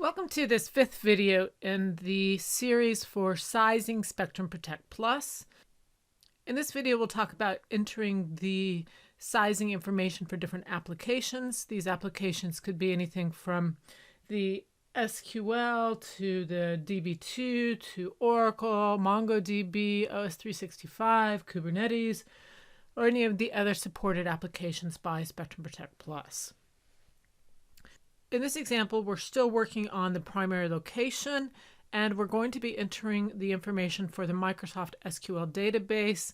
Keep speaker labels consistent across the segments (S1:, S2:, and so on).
S1: Welcome to this fifth video in the series for sizing Spectrum Protect Plus. In this video, we'll talk about entering the sizing information for different applications. These applications could be anything from the SQL to the DB2 to Oracle, MongoDB, OS365, Kubernetes, or any of the other supported applications by Spectrum Protect Plus. In this example, we're still working on the primary location, and we're going to be entering the information for the Microsoft SQL database,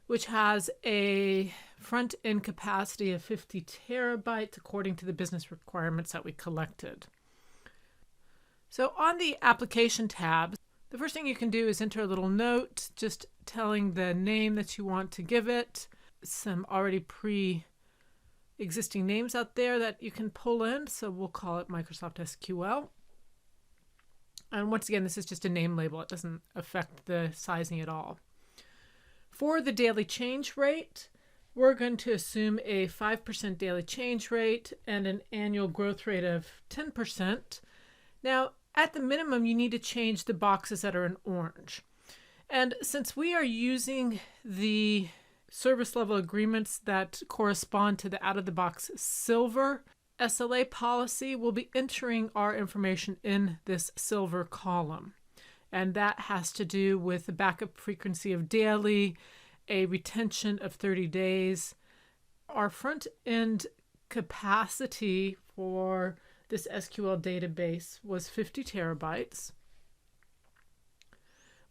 S1: which has a front-end capacity of 50 terabytes according to the business requirements that we collected. So on the application tab, the first thing you can do is enter a little note just telling the name that you want to give it, some already pre-existing names out there that you can pull in, so we'll call it Microsoft SQL. And once again, this is just a name label. It doesn't affect the sizing at all. For the daily change rate, we're going to assume a 5% daily change rate and an annual growth rate of 10%. Now, at the minimum, you need to change the boxes that are in orange. And since we are using the service level agreements that correspond to the out-of-the-box silver SLA policy, we'll be entering our information in this silver column. And that has to do with the backup frequency of daily, a retention of 30 days. Our front-end capacity for this SQL database was 50 terabytes.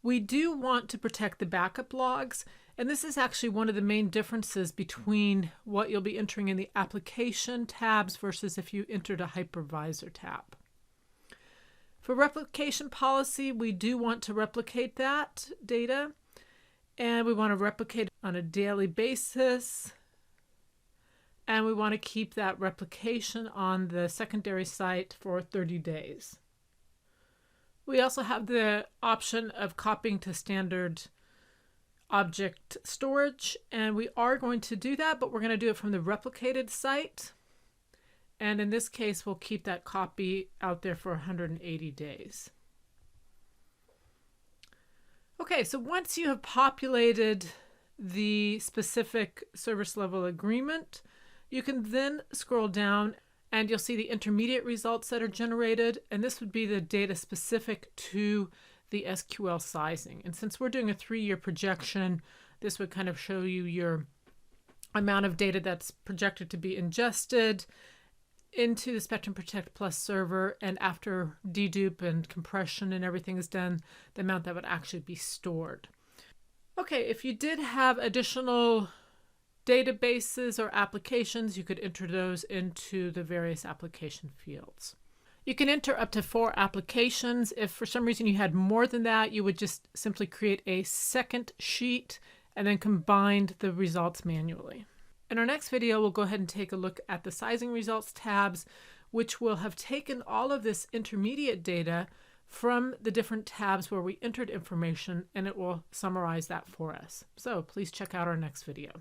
S1: We do want to protect the backup logs, and this is actually one of the main differences between what you'll be entering in the application tabs versus if you entered a hypervisor tab. For replication policy, we do want to replicate that data, and we want to replicate on a daily basis, and we want to keep that replication on the secondary site for 30 days. We also have the option of copying to standard object storage, and we are going to do that, but we're going to do it from the replicated site. And in this case, we'll keep that copy out there for 180 days. Okay, so once you have populated the specific service level agreement, you can then scroll down and you'll see the intermediate results that are generated, and this would be the data specific to the SQL sizing. And since we're doing a 3-year projection, this would kind of show you your amount of data that's projected to be ingested into the Spectrum Protect Plus server, and after dedupe and compression and everything is done, the amount that would actually be stored. Okay, if you did have additional databases or applications, you could enter those into the various application fields. You can enter up to 4 applications. If for some reason you had more than that, you would just simply create a second sheet and then combine the results manually. In our next video, we'll go ahead and take a look at the sizing results tabs, which will have taken all of this intermediate data from the different tabs where we entered information, and it will summarize that for us. So please check out our next video.